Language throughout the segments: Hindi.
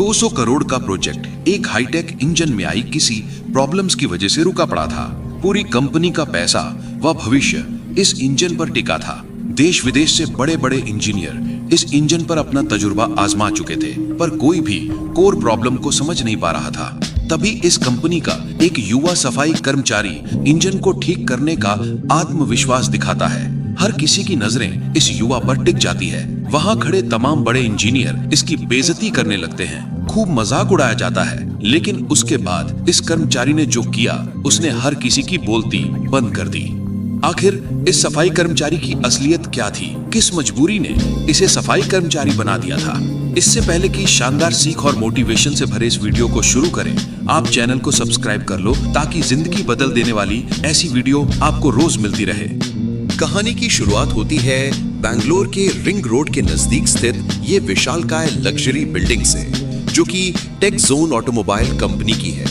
200 करोड़ का प्रोजेक्ट एक हाईटेक इंजन में आई किसी प्रॉब्लम्स की वजह से रुका पड़ा था। पूरी कंपनी का पैसा व भविष्य इस इंजन पर टिका था। देश विदेश से बड़े बड़े इंजीनियर इस इंजन पर अपना तजुर्बा आजमा चुके थे, पर कोई भी कोर प्रॉब्लम को समझ नहीं पा रहा था। तभी इस कंपनी का एक युवा सफाई कर्मचारी इंजन को ठीक करने का आत्मविश्वास दिखाता है। हर किसी की नजरें इस युवा पर टिक जाती है। वहां खड़े तमाम बड़े इंजीनियर इसकी बेइज्जती करने लगते हैं, खूब मजाक उड़ाया जाता है। लेकिन उसके बाद इस कर्मचारी ने जो किया, उसने हर किसी की बोलती बंद कर दी। आखिर इस सफाई कर्मचारी की असलियत क्या थी? किस मजबूरी ने इसे सफाई कर्मचारी बना दिया था? इससे पहले कि शानदार सीख और मोटिवेशन से भरे इस वीडियो को शुरू करें, आप चैनल को सब्सक्राइब कर लो ताकि जिंदगी बदल देने वाली ऐसी वीडियो आपको रोज मिलती रहे। कहानी की शुरुआत होती है बैंगलोर के रिंग रोड के नजदीक स्थित ये विशालकाय लग्जरी बिल्डिंग से, जो कि टेक जोन ऑटोमोबाइल कंपनी की है।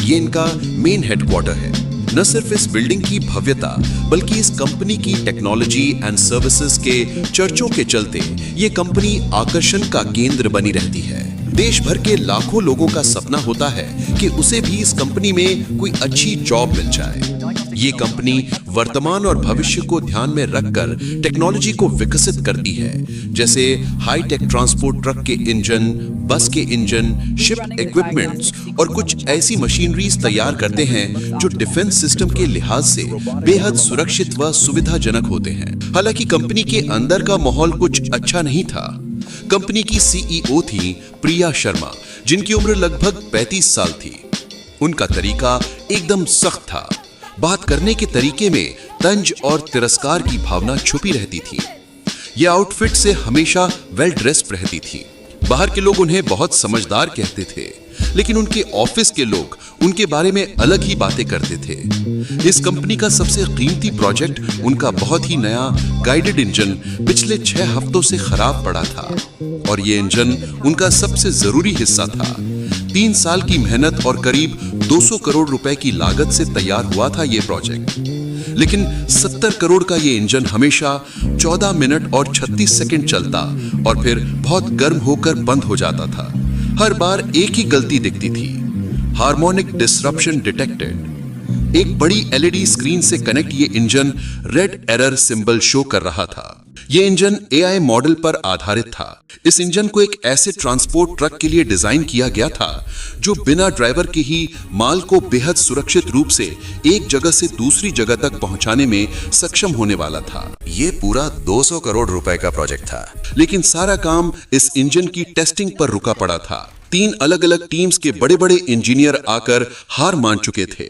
ये इनका मेन हेडक्वार्टर है। न सिर्फ इस बिल्डिंग की भव्यता, बल्कि इस कंपनी की टेक्नोलॉजी एंड सर्विसेज के चर्चों के चलते ये कंपनी आकर्षण का केंद्र बनी रहती है। देश भर के लाखों लोगों का सपना होता है कि उसे भी इस कंपनी में कोई अच्छी जॉब मिल जाए। ये कंपनी वर्तमान और भविष्य को ध्यान में रखकर टेक्नोलॉजी को विकसित करती है, जैसे हाई टेक ट्रांसपोर्ट ट्रक के इंजन, बस के इंजन, शिप इक्विपमेंट्स और कुछ ऐसी मशीनरीज तैयार करते हैं जो डिफेंस सिस्टम के लिहाज से बेहद सुरक्षित व सुविधाजनक होते हैं। हालांकि कंपनी के अंदर का माहौल कुछ अच्छा नहीं था। कंपनी की सीईओ थी प्रिया शर्मा, जिनकी उम्र लगभग 35 साल थी। उनका तरीका एकदम सख्त था। बात करने के तरीके में तंज और तिरस्कार की भावना छुपी रहती थी। ये आउटफिट से हमेशा वेल ड्रेस्ड रहती थी। बाहर के लोग उन्हें बहुत समझदार कहते थे, लेकिन उनके ऑफिस के लोग उनके बारे में अलग ही बातें करते थे। इस कंपनी का सबसे कीमती प्रोजेक्ट, उनका बहुत ही नया गाइडेड इंजन पिछले 6 हफ्तों से खराब पड़ा था, और ये इंजन उनका सबसे जरूरी हिस्सा था। 3 साल की मेहनत और करीब 200 करोड़ रुपए की लागत से तैयार हुआ था ये प्रोजेक्ट। लेकिन 70 करोड़ का ये इंजन हमेशा 14 मिनट और 36 सेकंड चलता और फिर बहुत गर्म होकर बंद हो जाता था। हर बार एक ही गलती दिखती थी, हार्मोनिक डिसरप्शन डिटेक्टेड। एक बड़ी एलईडी स्क्रीन से कनेक्ट ये engine red error symbol show कर रहा था। ये इंजन एआई मॉडल पर आधारित था। इस इंजन को एक ऐसे ट्रांसपोर्ट ट्रक के लिए डिजाइन किया गया था जो बिना ड्राइवर के ही माल को बेहद सुरक्षित रूप से एक जगह से दूसरी जगह तक पहुंचाने में सक्षम होने वाला था। ये पूरा 200 करोड़ रुपए का प्रोजेक्ट था, लेकिन सारा काम इस इंजन की टेस्टिंग पर रुका पड़ा था। 3 अलग अलग टीम्स के बड़े बड़े इंजीनियर आकर हार मान चुके थे।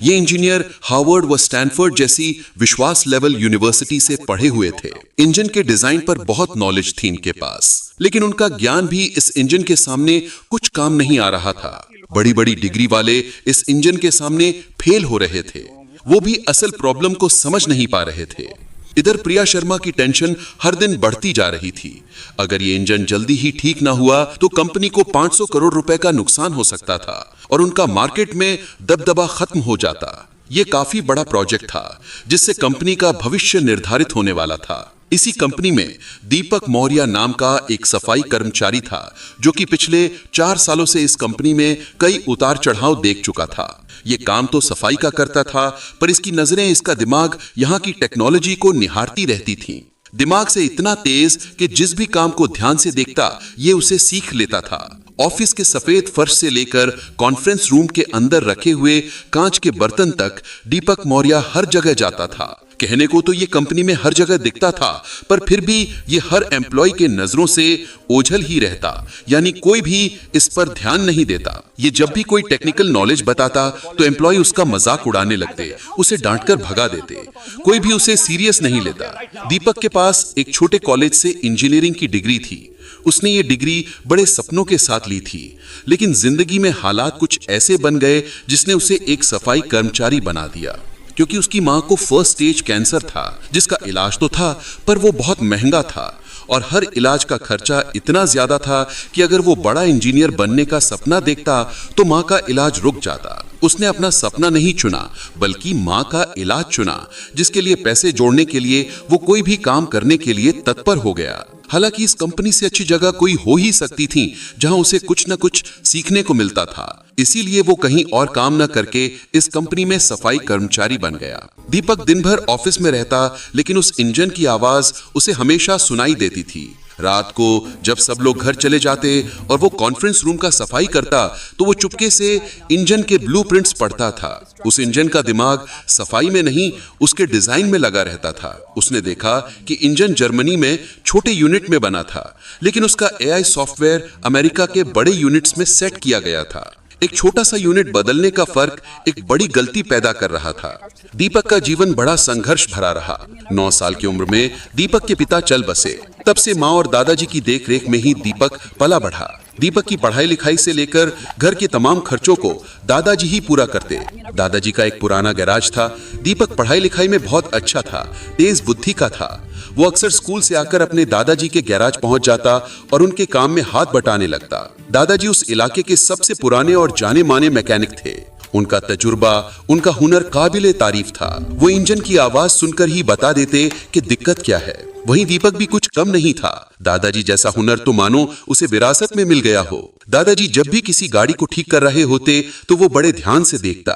ये इंजीनियर हार्वर्ड व स्टैनफोर्ड जैसी विश्वास लेवल यूनिवर्सिटी से पढ़े हुए थे। इंजन के डिजाइन पर बहुत नॉलेज थी इनके पास, लेकिन उनका ज्ञान भी इस इंजन के सामने कुछ काम नहीं आ रहा था। बड़ी बड़ी डिग्री वाले इस इंजन के सामने फेल हो रहे थे। वो भी असल प्रॉब्लम को समझ नहीं पा रहे थे। इधर प्रिया शर्मा की टेंशन हर दिन बढ़ती जा रही थी। अगर ये इंजन जल्दी ही ठीक ना हुआ तो कंपनी को 500 करोड़ रुपए का नुकसान हो सकता था और उनका मार्केट में दबदबा खत्म हो जाता। ये काफी बड़ा प्रोजेक्ट था जिससे कंपनी का भविष्य निर्धारित होने वाला था। इसी कंपनी में दीपक मौर्य नाम का एक सफाई कर्मचारी था, जो कि पिछले 4 सालों से इस कंपनी में कई उतार चढ़ाव देख चुका था। ये काम तो सफाई का करता था, पर इसकी नजरें, इसका दिमाग यहाँ की टेक्नोलॉजी को निहारती रहती थीं। दिमाग से इतना तेज कि जिस भी काम को ध्यान से देखता, ये उसे सीख लेता था। ऑफिस के सफेद फर्श से लेकर कॉन्फ्रेंस रूम के अंदर रखे हुए कांच के बर्तन तक दीपक मौर्य हर जगह जाता था। कहने को तो ये कंपनी में हर जगह दिखता था, पर फिर भी ये हर एम्प्लॉय के नजरों से ओझल ही रहता, यानी कोई भी इस पर ध्यान नहीं देता। ये जब भी कोई टेक्निकल नॉलेज बताता तो एम्प्लॉय उसका मजाक उड़ाने लगते, उसे डांटकर भगा देते। कोई भी उसे सीरियस नहीं लेता। दीपक के पास एक छोटे कॉलेज से इंजीनियरिंग की डिग्री थी। उसने ये डिग्री बड़े सपनों के साथ ली थी, लेकिन जिंदगी में हालात कुछ ऐसे बन गए जिसने उसे एक सफाई कर्मचारी बना दिया। क्योंकि उसकी मां को फर्स्ट स्टेज कैंसर था, जिसका इलाज तो था, पर वो बहुत महंगा था और हर इलाज का खर्चा इतना ज्यादा था कि अगर वो बड़ा इंजीनियर बनने का सपना देखता तो मां का इलाज रुक जाता। उसने अपना सपना नहीं चुना, बल्कि मां का इलाज चुना, जिसके लिए पैसे जोड़ने के लिए वो कोई भी काम करने के लिए तत्पर हो गया। हालांकि इस कंपनी से अच्छी जगह कोई हो ही सकती थी जहां उसे कुछ न कुछ सीखने को मिलता था। इसीलिए वो कहीं और काम न करके इस कंपनी में सफाई कर्मचारी बन गया। दीपक दिन भर ऑफिस में रहता, लेकिन उस इंजन की आवाज उसे हमेशा सुनाई देती थी। रात को जब सब लोग घर चले जाते और वो कॉन्फ्रेंस रूम का सफाई करता, तो वो चुपके से इंजन के ब्लूप्रिंट्स पढ़ता था। उस इंजन का दिमाग सफाई में नहीं, उसके डिजाइन में लगा रहता था। उसने देखा कि इंजन जर्मनी में छोटे यूनिट में बना था, लेकिन उसका एआई सॉफ्टवेयर अमेरिका के बड़े यूनिट्स में सेट किया गया था। एक छोटा सा यूनिट बदलने का फर्क एक बड़ी गलती पैदा कर रहा था। दीपक का जीवन बड़ा संघर्ष भरा रहा। 9 साल की उम्र में दीपक के पिता चल बसे। तब से माँ और दादाजी की देखरेख में ही दीपक पला बढ़ा। दीपक की पढ़ाई लिखाई से लेकर घर के तमाम खर्चों को दादाजी ही पूरा करते। दादाजी का एक पुराना गैराज था। दीपक पढ़ाई लिखाई में बहुत अच्छा था, तेज बुद्धि का था। वो अक्सर स्कूल से आकर अपने दादाजी के गैराज पहुंच जाता और उनके काम में हाथ बटाने लगता। दादाजी उस इलाके के सबसे पुराने और जाने माने मैकेनिक थे। उनका तजुर्बा, उनका हुनर काबिले तारीफ था। वो इंजन की आवाज सुनकर ही बता देते कि दिक्कत क्या है। वहीं दीपक भी कुछ कम नहीं था। दादाजी जैसा हुनर तो मानो उसे विरासत में मिल गया हो। दादाजी जब भी किसी गाड़ी को ठीक कर रहे होते तो वो बड़े ध्यान से देखता,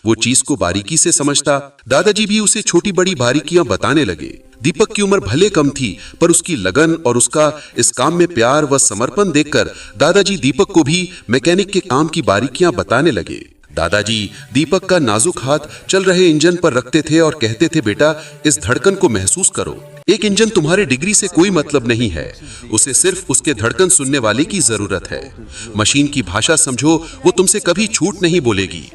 वो चीज को बारीकी से समझता। दादाजी भी उसे छोटी बड़ी बारीकियां बताने लगे। दीपक की उम्र भले कम थी, पर उसकी लगन और उसका इस काम में प्यार व समर्पण देखकर दादाजी दीपक को भी मैकेनिक के काम की बारीकियां बताने लगे। दादाजी दीपक का नाजुक हाथ चल रहे इंजन पर रखते थे और कहते थे, बेटा इस धड़कन को महसूस करो। एक इंजन तुम्हारे डिग्री से कोई मतलब नहीं है, उसे सिर्फ उसके धड़कन सुनने वाले की जरूरत है। मशीन की भाषा समझो, वो तुमसे कभी झूठ नहीं बोलेगी।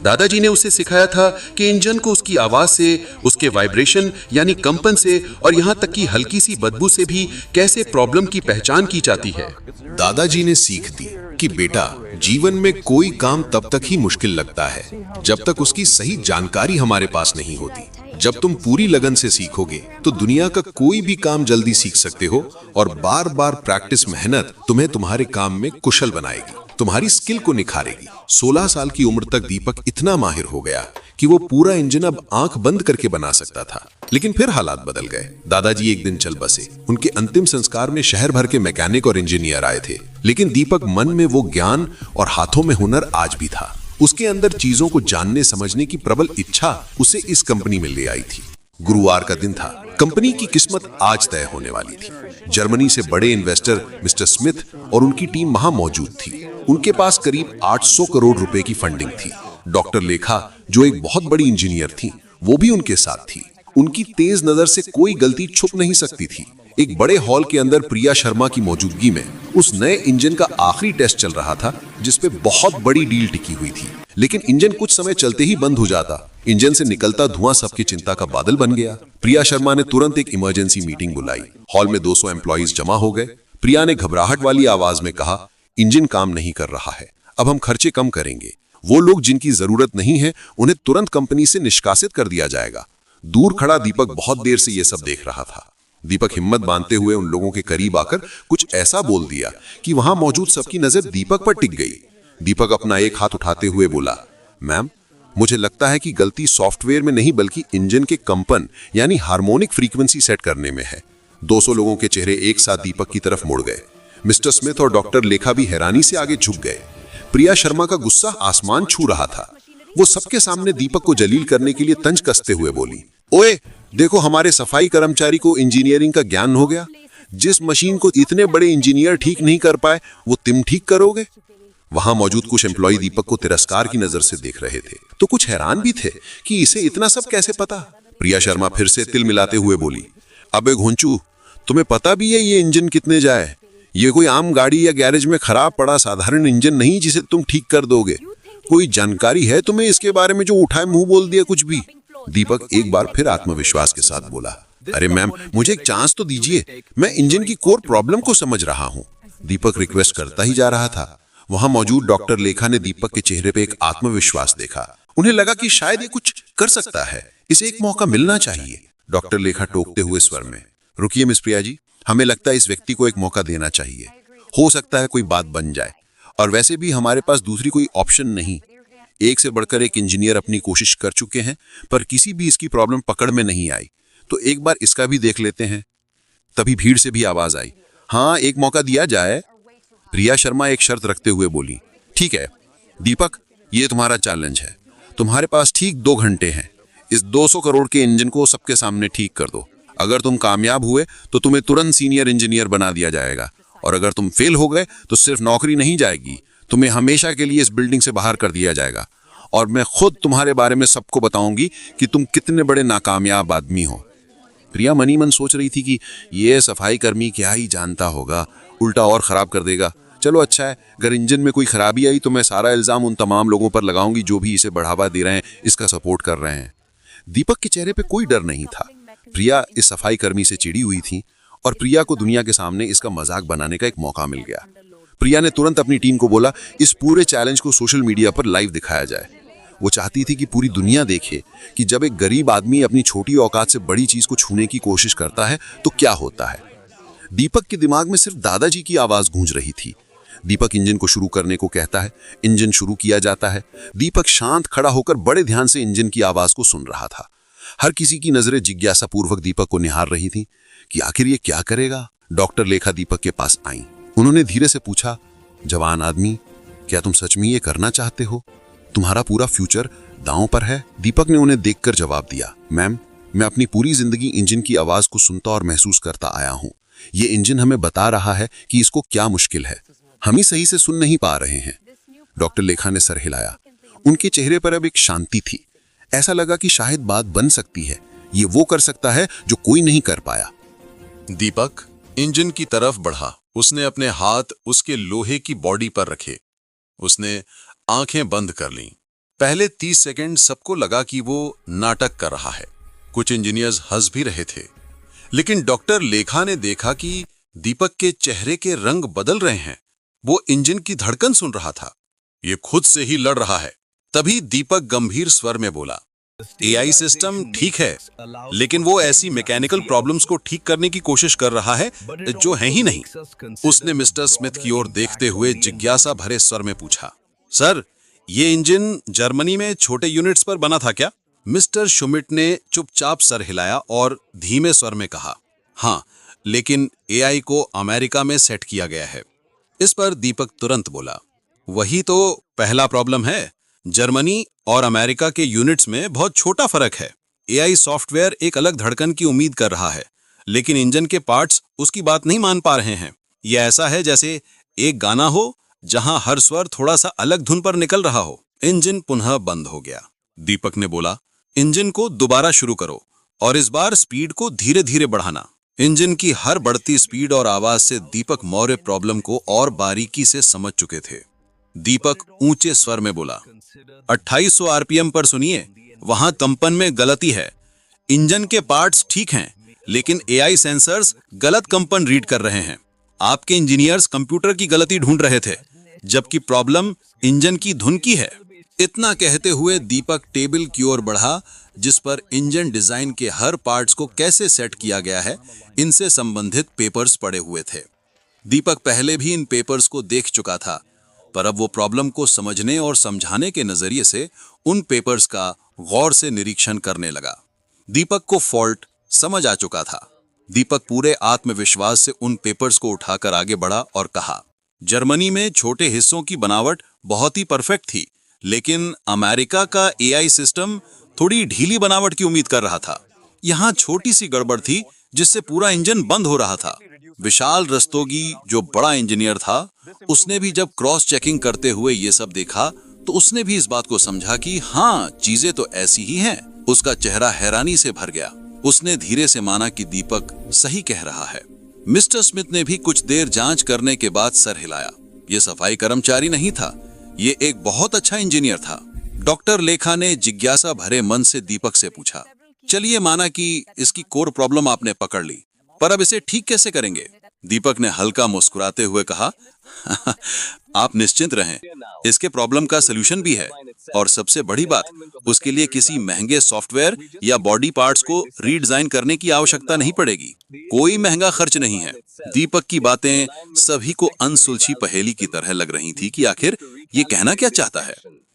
दादाजी ने उसे सिखाया था कि इंजन को उसकी आवाज से, उसके वाइब्रेशन यानी कंपन से और यहाँ तक कि हल्की सी बदबू से भी कैसे प्रॉब्लम की पहचान की जाती है। दादाजी ने सीख दी कि बेटा, जीवन में कोई काम तब तक ही मुश्किल लगता है जब तक उसकी सही जानकारी हमारे पास नहीं होती। जब तुम पूरी लगन से सीखोगे तो दुनिया का कोई भी काम जल्दी सीख सकते हो और बार बार प्रैक्टिस मेहनत तुम्हें तुम्हारे काम में कुशल बनाएगी, तुम्हारी स्किल को निखारेगी। 16 साल की उम्र तक दीपक इतना माहिर हो गया कि वो पूरा इंजन अब आंख बंद करके बना सकता था। लेकिन फिर हालात बदल गए। दादाजी एक दिन चल बसे। उनके अंतिम संस्कार में शहर भर के मैकेनिक और इंजीनियर आए थे, लेकिन दीपक मन में वो ज्ञान और हाथों में हुनर आज भी था। उसके अंदर चीजों को जानने समझने की प्रबल इच्छा उसे इस कंपनी में ले आई थी। गुरुवार का दिन था। कंपनी की किस्मत आज तय होने वाली थी। जर्मनी से बड़े इन्वेस्टर मिस्टर स्मिथ और उनकी टीम वहां मौजूद थी। उनके पास करीब 800 करोड़ रुपए की फंडिंग थी। डॉक्टर लेखा, जो एक बहुत बड़ी इंजीनियर थी, वो भी उनके साथ थी। उनकी तेज नजर से कोई गलती छुप नहीं सकती थी। एक बड़े हॉल के अंदर प्रिया शर्मा की मौजूदगी में उस नए इंजन का आखिरी टेस्ट चल रहा था, जिसपे बहुत बड़ी डील टिकी हुई थी। लेकिन इंजन कुछ समय चलते ही बंद हो जाता। इंजन से निकलता धुआं सबकी चिंता का बादल बन गया। प्रिया शर्मा ने तुरंत एक इमरजेंसी मीटिंग बुलाई। हॉल में 200 एम्प्लॉइज जमा हो गए। प्रिया ने घबराहट वाली आवाज में कहा, इंजन काम नहीं कर रहा है, अब हम खर्चे कम करेंगे। वो लोग जिनकी जरूरत नहीं है उन्हें तुरंत कंपनी से निष्कासित कर दिया जाएगा। दूर खड़ा दीपक बहुत देर से ये सब देख रहा था। दीपक हिम्मत बांधते हुए उन लोगों के करीब आकर कुछ ऐसा बोल दिया कि वहां मौजूद सबकी नजर दीपक पर टिक गई। दीपक अपना एक हाथ उठाते हुए बोला, मैम, मुझे लगता है कि गलती सॉफ्टवेयर में नहीं बल्कि इंजन के कंपन यानी हार्मोनिक फ्रीक्वेंसी सेट करने में है। 200 लोगों के चेहरे एक साथ दीपक की तरफ मुड़ गए। मिस्टर स्मिथ और डॉक्टर लेखा भी हैरानी से आगे झुक गए। प्रिया शर्मा का गुस्सा आसमान छू रहा था। वो सबके सामने दीपक को जलील करने के लिए तंज कसते हुए बोली, ओए देखो, हमारे सफाई कर्मचारी को इंजीनियरिंग का ज्ञान हो गया। जिस मशीन को इतने बड़े इंजीनियर ठीक नहीं कर पाए, वो तुम ठीक करोगे। वहां मौजूद कुछ एम्प्लॉय दीपक को तिरस्कार की नजर से देख रहे थे, तो कुछ हैरान भी थे कि इसे इतना सब कैसे पता। प्रिया शर्मा फिर से तिल मिलाते हुए बोली, अबे घोंचू, तुम्हें पता भी है ये इंजन कितने जाए? ये कोई आम गाड़ी या गैरेज में खराब पड़ा साधारण इंजन नहीं जिसे तुम ठीक कर दोगे। कोई जानकारी है तुम्हें इसके बारे में जो उठाए मुंह बोल दिया कुछ भी? दीपक एक बार फिर आत्मविश्वास के साथ बोला, अरे मैम, मुझे एक चांस तो दीजिए, मैं इंजन की कोर प्रॉब्लम को समझ रहा हूँ। दीपक रिक्वेस्ट करता ही जा रहा था। वहां मौजूद डॉक्टर लेखा ने दीपक के चेहरे पे एक आत्मविश्वास देखा। उन्हें लगा कि शायद ये कुछ कर सकता है, इसे एक मौका मिलना चाहिए। डॉक्टर लेखा टोकते हुए स्वर में, रुकिए मिस प्रिया जी, हमें लगता है इस व्यक्ति को एक मौका देना चाहिए। हो सकता है कोई बात बन जाए, और वैसे भी हमारे पास दूसरी कोई ऑप्शन नहीं। एक से बढ़कर एक इंजीनियर अपनी कोशिश कर चुके हैं, पर किसी भी इसकी प्रॉब्लम पकड़ में नहीं आई, तो एक बार इसका भी देख लेते हैं। तभी भीड़ से भी आवाज आई, हाँ एक मौका दिया जाए। प्रिया शर्मा एक शर्त रखते हुए बोली, ठीक है दीपक, ये तुम्हारा चैलेंज है। तुम्हारे पास ठीक 2 घंटे हैं। इस 200 करोड़ के इंजन को सबके सामने ठीक कर दो। अगर तुम कामयाब हुए तो तुम्हें तुरंत सीनियर इंजीनियर बना दिया जाएगा, और अगर तुम फेल हो गए तो सिर्फ नौकरी नहीं जाएगी, तुम्हें हमेशा के लिए इस बिल्डिंग से बाहर कर दिया जाएगा। और मैं खुद तुम्हारे बारे में सबको बताऊंगी कि तुम कितने बड़े नाकामयाब आदमी हो। प्रिया मनी मन सोच रही थी कि ये सफाई कर्मी क्या ही जानता होगा, उल्टा और खराब कर देगा। चलो अच्छा है, अगर इंजन में कोई खराबी आई तो मैं सारा इल्जाम उन तमाम लोगों पर लगाऊंगी जो भी इसे बढ़ावा दे रहे हैं, इसका सपोर्ट कर रहे हैं। दीपक के चेहरे पे कोई डर नहीं था। प्रिया इस सफाई कर्मी से चिड़ी हुई थी और प्रिया को दुनिया के सामने इसका मजाक बनाने का एक मौका मिल गया। प्रिया ने तुरंत अपनी टीम को बोला, इस पूरे चैलेंज को सोशल मीडिया पर लाइव दिखाया जाए। वो चाहती थी कि पूरी दुनिया देखे कि जब एक गरीब आदमी अपनी छोटी औकात से बड़ी चीज को छूने की कोशिश करता है तो क्या होता है। दीपक के दिमाग में सिर्फ दादाजी की आवाज गूंज रही थी। दीपक इंजन को शुरू करने को कहता है, इंजन शुरू किया जाता है। दीपक शांत खड़ा होकर बड़े ध्यान से इंजन की आवाज को सुन रहा था। हर किसी की नजरें जिज्ञासा पूर्वक दीपक को निहार रही थी कि आखिर ये क्या करेगा। डॉक्टर लेखा दीपक के पास आई। उन्होंने धीरे से पूछा, जवान आदमी, क्या तुम सच में ये करना चाहते हो? तुम्हारा पूरा फ्यूचर दांव पर है। दीपक ने उन्हें देखकर जवाब दिया, मैम, मैं अपनी पूरी जिंदगी इंजन की आवाज को सुनता और महसूस करता आया हूं। ये इंजन हमें बता रहा है कि इसको क्या मुश्किल है, हम ही सही से सुन नहीं पा रहे हैं। डॉक्टर लेखा ने सर हिलाया। उनके चेहरे पर अब एक शांति थी। ऐसा लगा कि शायद बात बन सकती है। ये वो कर सकता है जो कोई नहीं कर पाया। दीपक इंजन की तरफ बढ़ा। उसने अपने हाथ उसके लोहे की बॉडी पर रखे। उसने आंखें बंद कर लीं। पहले 30 सेकंड सबको लगा कि वो नाटक कर रहा है। कुछ इंजीनियर्स हंस भी रहे थे, लेकिन डॉक्टर लेखा ने देखा कि दीपक के चेहरे के रंग बदल रहे हैं। वो इंजन की धड़कन सुन रहा था। ये खुद से ही लड़ रहा है। तभी दीपक गंभीर स्वर में बोला, एआई सिस्टम ठीक है, लेकिन वो ऐसी मैकेनिकल प्रॉब्लम्स को ठीक करने की कोशिश कर रहा है जो है ही नहीं। उसने मिस्टर स्मिथ की ओर देखते हुए जिज्ञासा भरे स्वर में पूछा, सर, ये इंजन जर्मनी में छोटे यूनिट्स पर बना था क्या? मिस्टर शुमिट ने चुपचाप सर हिलाया और धीमे स्वर में कहा, हाँ, लेकिन एआई को अमेरिका में सेट किया गया है। इस पर दीपक तुरंत बोला, वही तो पहला प्रॉब्लम है। जर्मनी और अमेरिका के यूनिट्स में बहुत छोटा फर्क है। एआई सॉफ्टवेयर एक अलग धड़कन की उम्मीद कर रहा है, लेकिन इंजन के पार्ट्स उसकी बात नहीं मान पा रहे हैं। यह ऐसा है जैसे एक गाना हो जहां हर स्वर थोड़ा सा अलग धुन पर निकल रहा हो। इंजन पुनः बंद हो गया। दीपक ने बोला, इंजन को दोबारा शुरू करो और इस बार स्पीड को धीरे धीरे बढ़ाना। इंजन की हर बढ़ती स्पीड और आवाज से दीपक मौर्य प्रॉब्लम को और बारीकी से समझ चुके थे। दीपक ऊंचे स्वर में बोला, 2800 आरपीएम पर सुनिए, वहां कंपन में गलती है। इंजन के पार्ट्स ठीक हैं, लेकिन एआई सेंसर्स गलत कंपन रीड कर रहे हैं। आपके इंजीनियर्स कंप्यूटर की गलती ढूंढ रहे थे, जबकि प्रॉब्लम इंजन की धुन की है। इतना कहते हुए दीपक टेबल की ओर बढ़ा जिस पर इंजन डिजाइन के हर पार्ट्स को कैसे सेट किया गया है, इनसे संबंधित पेपर्स पड़े हुए थे। दीपक पहले भी इन पेपर्स को देख चुका था, पर अब वो प्रॉब्लम को समझने और समझाने के नजरिए से उन पेपर्स का गौर से निरीक्षण करने लगा। दीपक को फॉल्ट समझ आ चुका था। दीपक पूरे आत्मविश्वास से उन पेपर्स को उठाकर आगे बढ़ा और कहा, जर्मनी में छोटे हिस्सों की बनावट बहुत ही परफेक्ट थी, लेकिन अमेरिका का एआई सिस्टम थोड़ी ढीली बनावट की उम्मीद कर रहा था। यहाँ छोटी सी गड़बड़ थी जिससे पूरा इंजन बंद हो रहा था। विशाल रस्तोगी, जो बड़ा इंजीनियर था, उसने भी जब क्रॉस चेकिंग करते हुए ये सब देखा तो उसने भी इस बात को समझा कि हाँ, चीजें तो ऐसी ही हैं। उसका चेहरा हैरानी से भर गया। उसने धीरे से माना कि दीपक सही कह रहा है। मिस्टर स्मिथ ने भी कुछ देर जांच करने के बाद सर हिलाया। ये सफाई कर्मचारी नहीं था, ये एक बहुत अच्छा इंजीनियर था। डॉक्टर लेखा ने जिज्ञासा भरे मन से दीपक से पूछा, चलिए माना कि इसकी कोर प्रॉब्लम आपने पकड़ ली, पर अब इसे ठीक कैसे करेंगे? दीपक ने हल्का मुस्कुराते हुए कहा, आप निश्चिंत रहें, इसके प्रॉब्लम का सलूशन भी है, और सबसे बड़ी बात, उसके लिए किसी महंगे सॉफ्टवेयर या बॉडी पार्ट्स को रीडिजाइन करने की आवश्यकता नहीं पड़ेगी। कोई महंगा खर्च नहीं है। दीपक की बातें सभी को अनसुलझी पहेली की तरह लग रही थी कि आखिर ये कहना क्या चाहता है।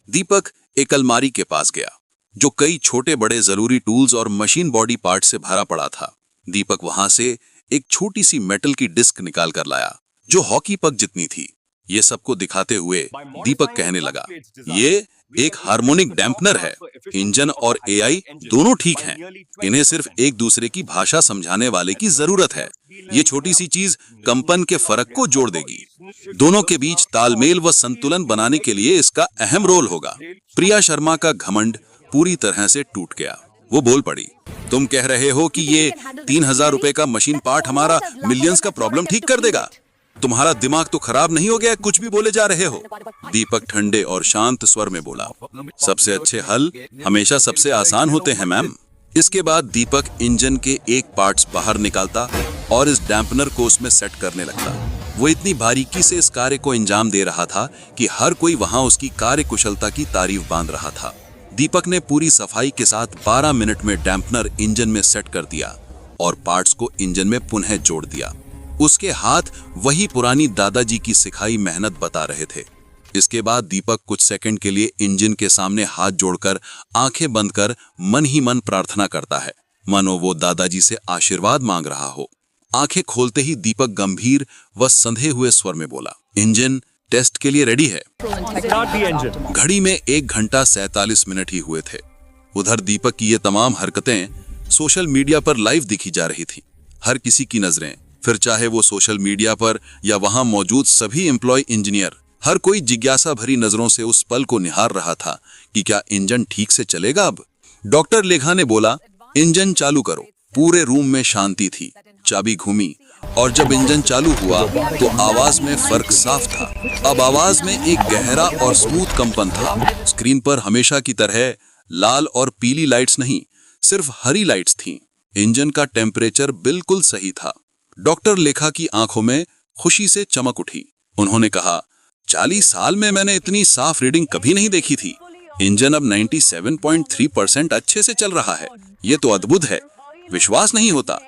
दीपक एक अलमारी के पास गया जो कई छोटे बड़े जरूरी टूल्स और मशीन बॉडी पार्ट से भरा पड़ा था। दीपक वहां से एक छोटी सी मेटल की डिस्क निकाल कर लाया जो हॉकी पक जितनी थी। ये सबको दिखाते हुए दीपक कहने लगा, ये एक हार्मोनिक डैम्पनर है। इंजन और एआई दोनों ठीक हैं, इन्हें सिर्फ एक दूसरे की भाषा समझाने वाले की जरूरत है। ये छोटी सी चीज कंपन के फर्क को जोड़ देगी। दोनों के बीच तालमेल व संतुलन बनाने के लिए इसका अहम रोल होगा। प्रिया शर्मा का घमंड पूरी तरह से टूट गया। वो बोल पड़ी, तुम कह रहे हो कि ये 3000 रुपए का मशीन पार्ट हमारा मिलियंस का प्रॉब्लम ठीक कर देगा? तुम्हारा दिमाग तो खराब नहीं हो गया, कुछ भी बोले जा रहे हो। दीपक ठंडे और शांत स्वर में बोला, सबसे अच्छे हल हमेशा सबसे आसान होते हैं मैम। इसके बाद दीपक इंजन के एक पार्ट्स बाहर निकालता और इस डैम्पनर को उसमें सेट करने लगता। वो इतनी बारीकी से इस कार्य को अंजाम दे रहा था कि हर कोई वहां उसकी कार्य कुशलता की तारीफ बांध रहा था। दीपक ने पूरी सफाई के साथ 12 मिनट में डैम्पनर इंजन में सेट कर दिया और पार्ट्स को इंजन में पुनः जोड़ दिया। उसके हाथ वही पुरानी दादाजी की सिखाई मेहनत बता रहे थे। इसके बाद दीपक कुछ सेकंड के लिए इंजन के सामने हाथ जोड़कर आंखें बंद कर मन ही मन प्रार्थना करता है, मानो वो दादाजी से आशीर्वाद मांग रहा हो। आंखें खोलते ही दीपक गंभीर व संधे हुए स्वर में बोला, इंजन टेस्ट के लिए रेडी है। घड़ी में 1 घंटा 47 मिनट ही हुए थे। उधर दीपक की ये तमाम हरकतें सोशल मीडिया पर लाइव दिखी जा रही थी। हर किसी की नजरें, फिर चाहे वो सोशल मीडिया पर या वहां मौजूद सभी एम्प्लॉय इंजीनियर, हर कोई जिज्ञासा भरी नजरों से उस पल को निहार रहा था कि क्या इंजन ठीक से चलेगा अब। डॉक्टर लेखा ने बोला, इंजन चालू करो। पूरे रूम में शांति थी। चाबी घूमी और जब इंजन चालू हुआ तो आवाज में फर्क साफ था। अब आवाज में एक गहरा और स्मूथ कंपन था। स्क्रीन पर हमेशा की तरह लाल और पीली लाइट्स नहीं, सिर्फ हरी लाइट्स थीं। इंजन का टेम्परेचर बिल्कुल सही था। डॉक्टर लेखा की आंखों में खुशी से चमक उठी। उन्होंने कहा, 40 साल में मैंने इतनी साफ रीडिंग कभी नहीं देखी थी। इंजन अब 97.3% अच्छे से चल रहा है। ये तो अद्भुत है, विश्वास नहीं होता।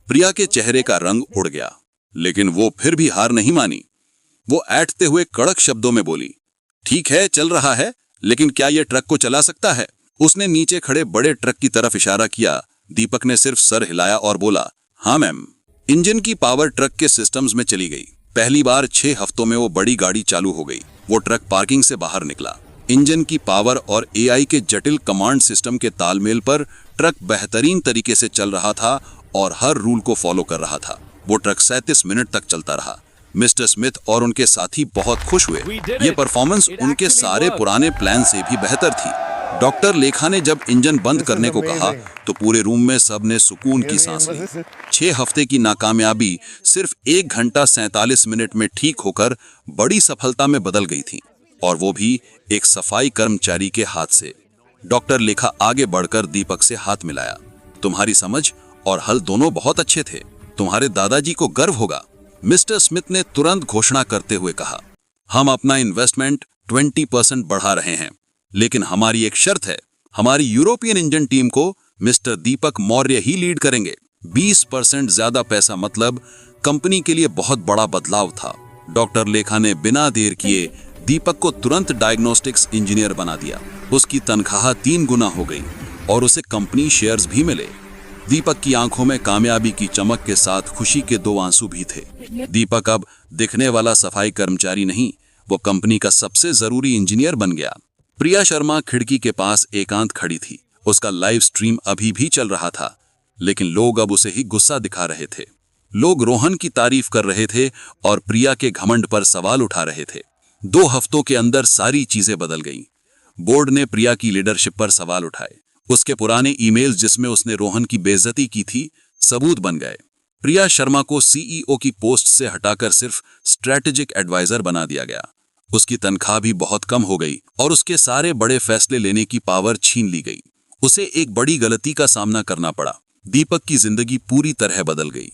प्रिया के चेहरे का रंग उड़ गया, लेकिन वो फिर भी हार नहीं मानी। वो ऐंठते हुए कड़क शब्दों में बोली, ठीक है चल रहा है, लेकिन क्या ये ट्रक को चला सकता है? उसने नीचे खड़े बड़े ट्रक की तरफ इशारा किया। दीपक ने सिर्फ सर हिलाया और बोला, हाँ मैम। इंजन की पावर ट्रक के सिस्टम्स में चली गई। पहली बार 6 हफ्तों में वो बड़ी गाड़ी चालू हो गई। वो ट्रक पार्किंग से बाहर निकला। इंजन की पावर और एआई के जटिल कमांड सिस्टम के तालमेल पर ट्रक बेहतरीन तरीके से चल रहा था और हर रूल को फॉलो कर रहा था। वो ट्रक 37 मिनट तक चलता रहा। मिस्टर स्मिथ और उनके साथी बहुत खुश हुए। ये परफॉर्मेंस उनके सारे पुराने प्लान से भी बेहतर थी। डॉक्टर लेखा ने जब इंजन बंद करने को कहा तो पूरे रूम में सबने सुकून की सांस ली। 6 हफ्ते की नाकामयाबी सिर्फ 1 घंटा 47 मिनट में ठीक होकर बड़ी सफलता में बदल गई थी, और वो भी एक सफाई कर्मचारी के हाथ से। डॉक्टर लेखा आगे बढ़कर दीपक से हाथ मिलाया। तुम्हारी समझ और हल दोनों बहुत अच्छे थे। तुम्हारे दादाजी को गर्व होगा। मिस्टर स्मिथ ने तुरंत घोषणा करते हुए कहा, हम अपना इन्वेस्टमेंट 20% बढ़ा रहे हैं, लेकिन हमारी एक शर्त है। हमारी यूरोपियन इंजन टीम को मिस्टर दीपक मौर्य ही लीड करेंगे। 20% ज्यादा पैसा मतलब कंपनी के लिए बहुत बड़ा बदलाव था। डॉक्टर लेखा ने बिना देर किए दीपक को तुरंत डायग्नोस्टिक्स इंजीनियर बना दिया। उसकी तनख्वाह 3 गुना हो गई और उसे कंपनी शेयर्स भी मिले। दीपक की आंखों में कामयाबी की चमक के साथ खुशी के 2 आंसू भी थे। दीपक अब दिखने वाला सफाई कर्मचारी नहीं, वो कंपनी का सबसे जरूरी इंजीनियर बन गया। प्रिया शर्मा खिड़की के पास एकांत खड़ी थी। उसका लाइव स्ट्रीम अभी भी चल रहा था, लेकिन लोग अब उसे ही गुस्सा दिखा रहे थे। लोग रोहन की तारीफ कर रहे थे और प्रिया के घमंड पर सवाल उठा रहे थे। 2 हफ्तों के अंदर सारी चीजें बदल गईं। बोर्ड ने प्रिया की लीडरशिप पर सवाल उठाए। उसके पुराने ईमेल्स जिसमें उसने रोहन की बेइज्जती की थी, सबूत बन गए। प्रिया शर्मा को सीईओ की पोस्ट से हटाकर सिर्फ स्ट्रेटेजिक एडवाइजर बना दिया गया। उसकी तनख्वाह भी बहुत कम हो गई और उसके सारे बड़े फैसले लेने की पावर छीन ली गई। उसे एक बड़ी गलती का सामना करना पड़ा। दीपक की जिंदगी पूरी तरह बदल गई।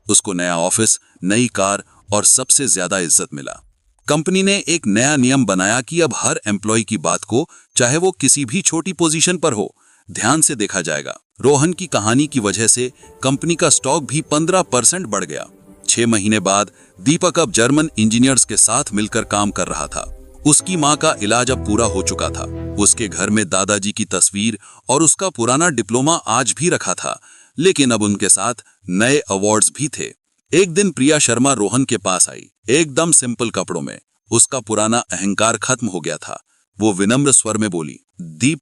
उसको नया ऑफिस, नई कार और सबसे ज्यादा इज्जत मिला। कंपनी ने एक नया नियम बनाया कि अब हर एम्प्लॉय की बात को, चाहे वो किसी भी छोटी पोजीशन पर हो, ध्यान से देखा जाएगा। रोहन की कहानी की वजह से कंपनी का स्टॉक भी 15% बढ़ गया। 6 महीने बाद दीपक अब जर्मन इंजीनियर्स के साथ मिलकर काम कर रहा था। उसकी मां का इलाज अब पूरा हो चुका था। उसके घर में दादाजी की तस्वीर और उसका पुराना डिप्लोमा आज भी रखा था, लेकिन अब उनके साथ नए अवार्ड्स भी थे। एक दिन प्रिया शर्मा रोहन के पास आई, एकदम सिंपल कपड़ों में। उसका पुराना अहंकार खत्म हो गया था। वो विनम्र स्वर में बोली, दीप,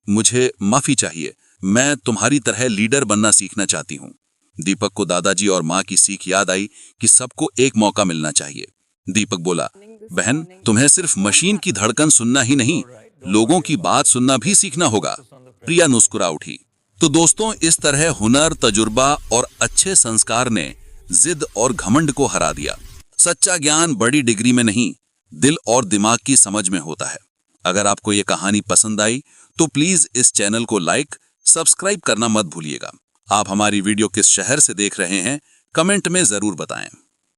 मुझे माफी चाहिए, मैं तुम्हारी तरह लीडर बनना सीखना चाहती हूँ। दीपक को दादाजी और माँ की सीख याद आई कि सबको एक मौका मिलना चाहिए। दीपक बोला, बहन, तुम्हें सिर्फ मशीन की धड़कन सुनना ही नहीं, लोगों की बात सुनना भी सीखना होगा। प्रिया मुस्कुरा उठी। तो दोस्तों, इस तरह हुनर, तजुर्बा और अच्छे संस्कार ने जिद और घमंड को हरा दिया। सच्चा ज्ञान बड़ी डिग्री में नहीं, दिल और दिमाग की समझ में होता है। अगर आपको ये कहानी पसंद आई तो प्लीज इस चैनल को लाइक, सब्सक्राइब करना मत भूलिएगा। आप हमारी वीडियो किस शहर से देख रहे हैं, कमेंट में जरूर बताएं।